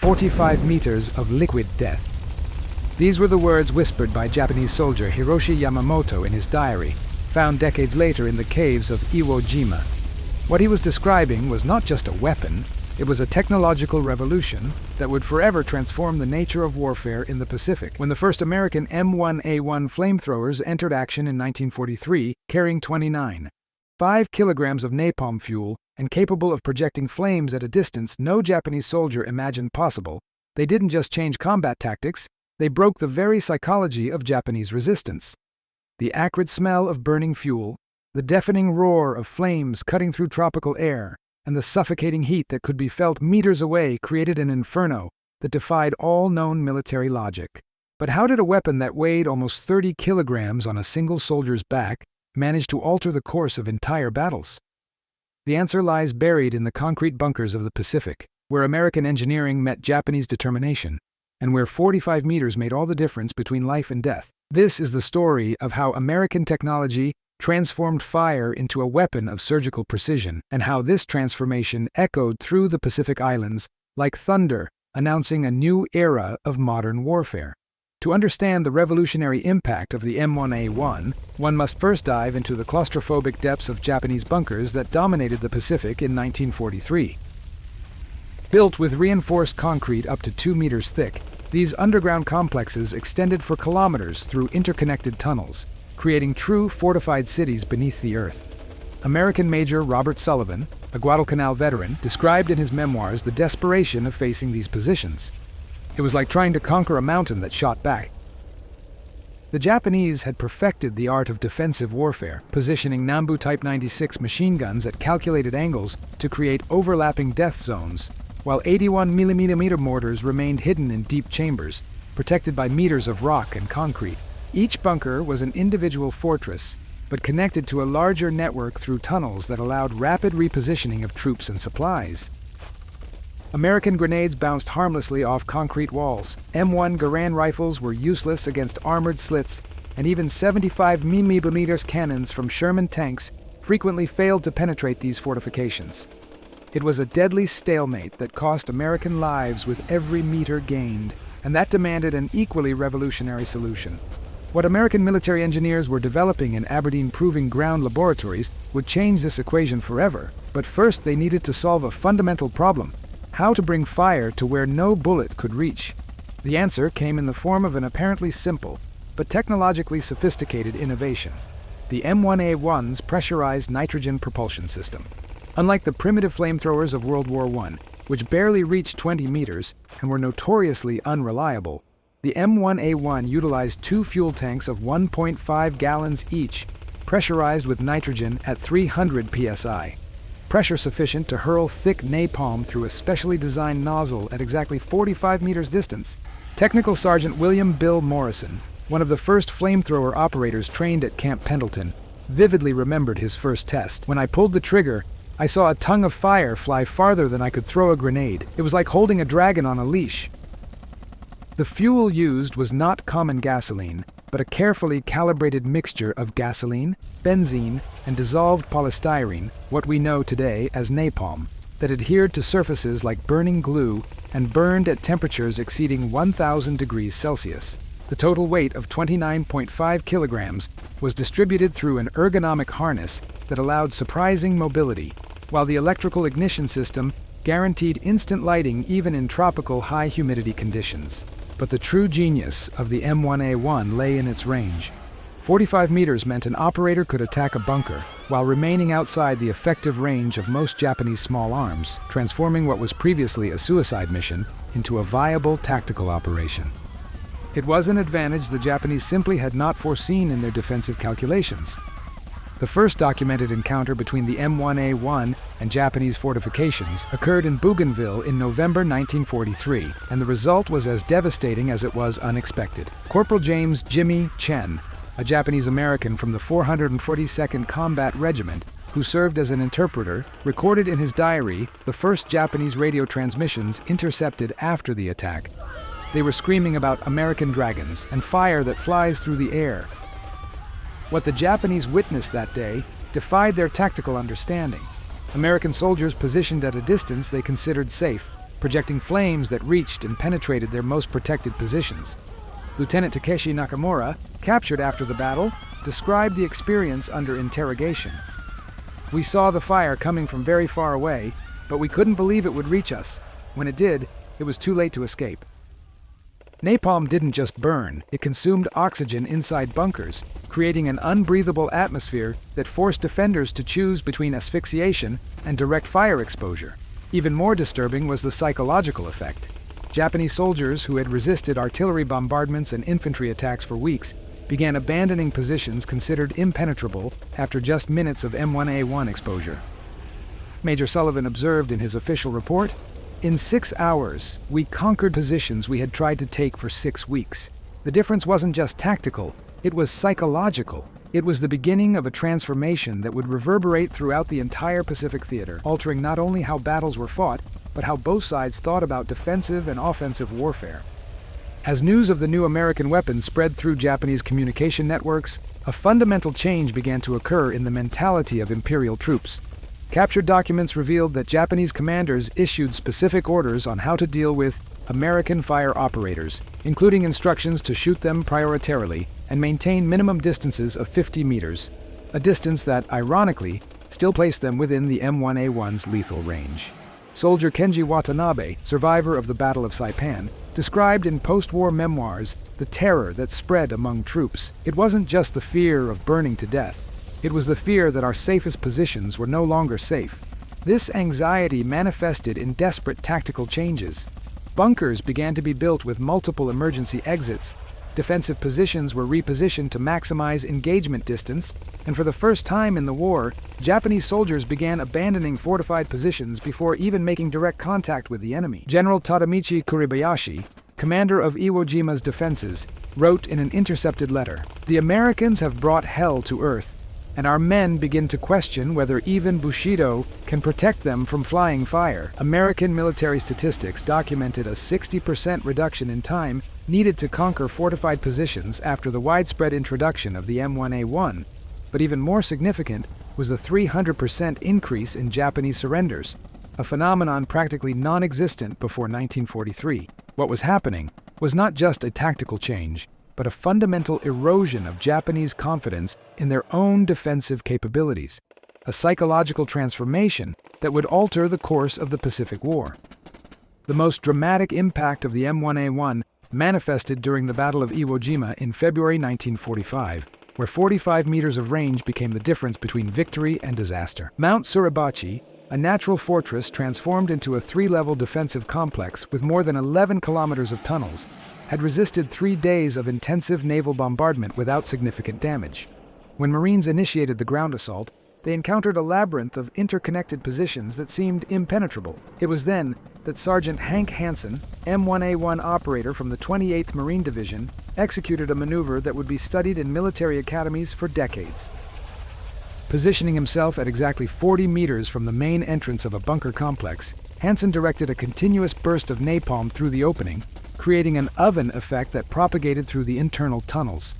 45 meters of liquid death. These were the words whispered by Japanese soldier Hiroshi Yamamoto in his diary, found decades later in the caves of Iwo Jima. What he was describing was not just a weapon, it was a technological revolution that would forever transform the nature of warfare in the Pacific. When the first American M1A1 flamethrowers entered action in 1943, carrying 29.5 kilograms of napalm fuel and capable of projecting flames at a distance no Japanese soldier imagined possible, they didn't just change combat tactics, they broke the very psychology of Japanese resistance. The acrid smell of burning fuel, the deafening roar of flames cutting through tropical air, and the suffocating heat that could be felt meters away created an inferno that defied all known military logic. But how did a weapon that weighed almost 30 kilograms on a single soldier's back manage to alter the course of entire battles? The answer lies buried in the concrete bunkers of the Pacific, where American engineering met Japanese determination, and where 45 meters made all the difference between life and death. This is the story of how American technology transformed fire into a weapon of surgical precision, and how this transformation echoed through the Pacific Islands like thunder, announcing a new era of modern warfare. To understand the revolutionary impact of the M1A1, one must first dive into the claustrophobic depths of Japanese bunkers that dominated the Pacific in 1943. Built with reinforced concrete up to 2 meters thick, these underground complexes extended for kilometers through interconnected tunnels, creating true fortified cities beneath the earth. American Major Robert Sullivan, a Guadalcanal veteran, described in his memoirs the desperation of facing these positions. It was like trying to conquer a mountain that shot back. The Japanese had perfected the art of defensive warfare, positioning Nambu Type 96 machine guns at calculated angles to create overlapping death zones, while 81mm mortars remained hidden in deep chambers, protected by meters of rock and concrete. Each bunker was an individual fortress, but connected to a larger network through tunnels that allowed rapid repositioning of troops and supplies. American grenades bounced harmlessly off concrete walls, M1 Garand rifles were useless against armored slits, and even 75mm cannons from Sherman tanks frequently failed to penetrate these fortifications. It was a deadly stalemate that cost American lives with every meter gained, and that demanded an equally revolutionary solution. What American military engineers were developing in Aberdeen Proving Ground laboratories would change this equation forever, but first they needed to solve a fundamental problem: how to bring fire to where no bullet could reach. The answer came in the form of an apparently simple, but technologically sophisticated innovation: the M1A1's pressurized nitrogen propulsion system. Unlike the primitive flamethrowers of World War I, which barely reached 20 meters and were notoriously unreliable, the M1A1 utilized 2 fuel tanks of 1.5 gallons each, pressurized with nitrogen at 300 psi. Pressure sufficient to hurl thick napalm through a specially designed nozzle at exactly 45 meters distance. Technical Sergeant William Bill Morrison, one of the first flamethrower operators trained at Camp Pendleton, vividly remembered his first test. "When I pulled the trigger, I saw a tongue of fire fly farther than I could throw a grenade. It was like holding a dragon on a leash." The fuel used was not common gasoline, but a carefully calibrated mixture of gasoline, benzene, and dissolved polystyrene, what we know today as napalm, that adhered to surfaces like burning glue and burned at temperatures exceeding 1,000 degrees Celsius. The total weight of 29.5 kilograms was distributed through an ergonomic harness that allowed surprising mobility, while the electrical ignition system guaranteed instant lighting even in tropical high-humidity conditions. But the true genius of the M1A1 lay in its range. 45 meters meant an operator could attack a bunker while remaining outside the effective range of most Japanese small arms, transforming what was previously a suicide mission into a viable tactical operation. It was an advantage the Japanese simply had not foreseen in their defensive calculations. The first documented encounter between the M1A1 and Japanese fortifications occurred in Bougainville in November 1943, and the result was as devastating as it was unexpected. Corporal James "Jimmy" Chen, a Japanese-American from the 442nd Combat Regiment, who served as an interpreter, recorded in his diary the first Japanese radio transmissions intercepted after the attack. They were screaming about American dragons and fire that flies through the air. What the Japanese witnessed that day defied their tactical understanding. American soldiers positioned at a distance they considered safe projecting flames that reached and penetrated their most protected positions. Lieutenant Takeshi Nakamura, captured after the battle, described the experience under interrogation. "We saw the fire coming from very far away, but we couldn't believe it would reach us. When it did, it was too late to escape." Napalm didn't just burn, it consumed oxygen inside bunkers, creating an unbreathable atmosphere that forced defenders to choose between asphyxiation and direct fire exposure. Even more disturbing was the psychological effect. Japanese soldiers who had resisted artillery bombardments and infantry attacks for weeks began abandoning positions considered impenetrable after just minutes of M1A1 exposure. Major Sullivan observed in his official report, "In 6 hours, we conquered positions we had tried to take for 6 weeks. The difference wasn't just tactical, it was psychological. It was the beginning of a transformation that would reverberate throughout the entire Pacific theater, altering not only how battles were fought, but how both sides thought about defensive and offensive warfare." As news of the new American weapons spread through Japanese communication networks, a fundamental change began to occur in the mentality of imperial troops. Captured documents revealed that Japanese commanders issued specific orders on how to deal with American fire operators, including instructions to shoot them prioritarily and maintain minimum distances of 50 meters, a distance that, ironically, still placed them within the M1A1's lethal range. Soldier Kenji Watanabe, survivor of the Battle of Saipan, described in post-war memoirs the terror that spread among troops. "It wasn't just the fear of burning to death. It was the fear that our safest positions were no longer safe." This anxiety manifested in desperate tactical changes. Bunkers began to be built with multiple emergency exits, defensive positions were repositioned to maximize engagement distance, and for the first time in the war, Japanese soldiers began abandoning fortified positions before even making direct contact with the enemy. General Tadamichi Kuribayashi, commander of Iwo Jima's defenses, wrote in an intercepted letter, "The Americans have brought hell to earth, and our men begin to question whether even bushido can protect them from flying fire." American military statistics documented a 60% reduction in time needed to conquer fortified positions after the widespread introduction of the M1A1, but even more significant was the 300% increase in Japanese surrenders, a phenomenon practically non-existent before 1943. What was happening was not just a tactical change, but a fundamental erosion of Japanese confidence in their own defensive capabilities, a psychological transformation that would alter the course of the Pacific War. The most dramatic impact of the M1A1 manifested during the Battle of Iwo Jima in February 1945, where 45 meters of range became the difference between victory and disaster. Mount Suribachi, a natural fortress transformed into a 3-level defensive complex with more than 11 kilometers of tunnels, had resisted 3 days of intensive naval bombardment without significant damage. When Marines initiated the ground assault, they encountered a labyrinth of interconnected positions that seemed impenetrable. It was then that Sergeant Hank Hansen, M1A1 operator from the 28th Marine Division, executed a maneuver that would be studied in military academies for decades. Positioning himself at exactly 40 meters from the main entrance of a bunker complex, Hansen directed a continuous burst of napalm through the opening, creating an oven effect that propagated through the internal tunnels.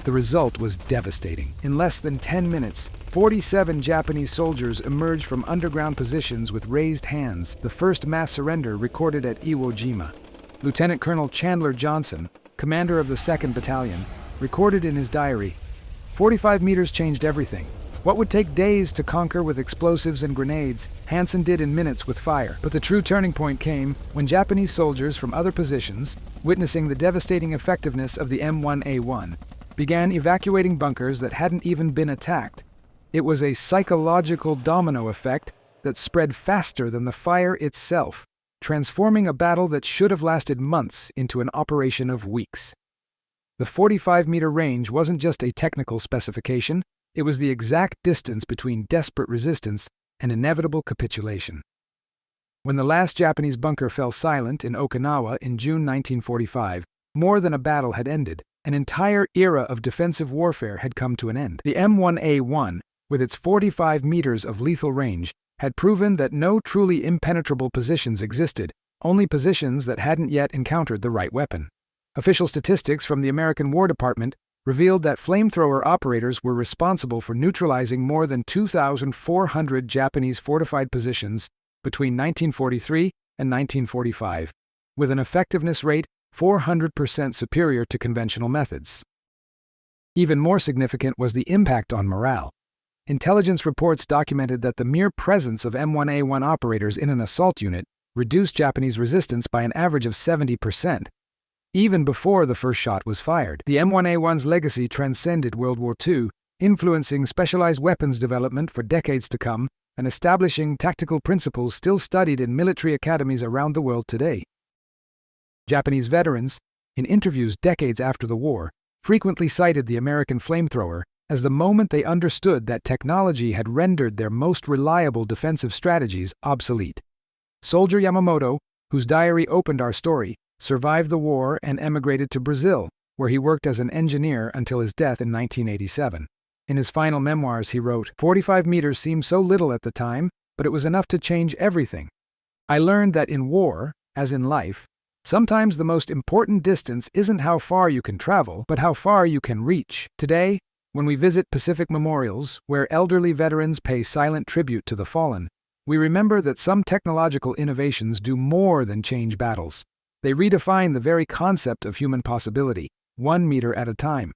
The result was devastating. In less than 10 minutes, 47 Japanese soldiers emerged from underground positions with raised hands, the first mass surrender recorded at Iwo Jima. Lieutenant Colonel Chandler Johnson, commander of the 2nd Battalion, recorded in his diary, "45 meters changed everything. What would take days to conquer with explosives and grenades, Hansen did in minutes with fire." But the true turning point came when Japanese soldiers from other positions, witnessing the devastating effectiveness of the M1A1, began evacuating bunkers that hadn't even been attacked. It was a psychological domino effect that spread faster than the fire itself, transforming a battle that should have lasted months into an operation of weeks. The 45-meter range wasn't just a technical specification, it was the exact distance between desperate resistance and inevitable capitulation. When the last Japanese bunker fell silent in Okinawa in June 1945, more than a battle had ended. An entire era of defensive warfare had come to an end. The M1A1, with its 45 meters of lethal range, had proven that no truly impenetrable positions existed, only positions that hadn't yet encountered the right weapon. Official statistics from the American War Department revealed that flamethrower operators were responsible for neutralizing more than 2,400 Japanese fortified positions between 1943 and 1945, with an effectiveness rate 400% superior to conventional methods. Even more significant was the impact on morale. Intelligence reports documented that the mere presence of M1A1 operators in an assault unit reduced Japanese resistance by an average of 70%. Even before the first shot was fired, the M1A1's legacy transcended World War II, influencing specialized weapons development for decades to come and establishing tactical principles still studied in military academies around the world today. Japanese veterans, in interviews decades after the war, frequently cited the American flamethrower as the moment they understood that technology had rendered their most reliable defensive strategies obsolete. Soldier Yamamoto, whose diary opened our story, survived the war and emigrated to Brazil, where he worked as an engineer until his death in 1987. In his final memoirs, he wrote, "45 meters seemed so little at the time, but it was enough to change everything. I learned that in war, as in life, sometimes the most important distance isn't how far you can travel, but how far you can reach." Today, when we visit Pacific memorials, where elderly veterans pay silent tribute to the fallen, we remember that some technological innovations do more than change battles. They redefine the very concept of human possibility, 1 meter at a time.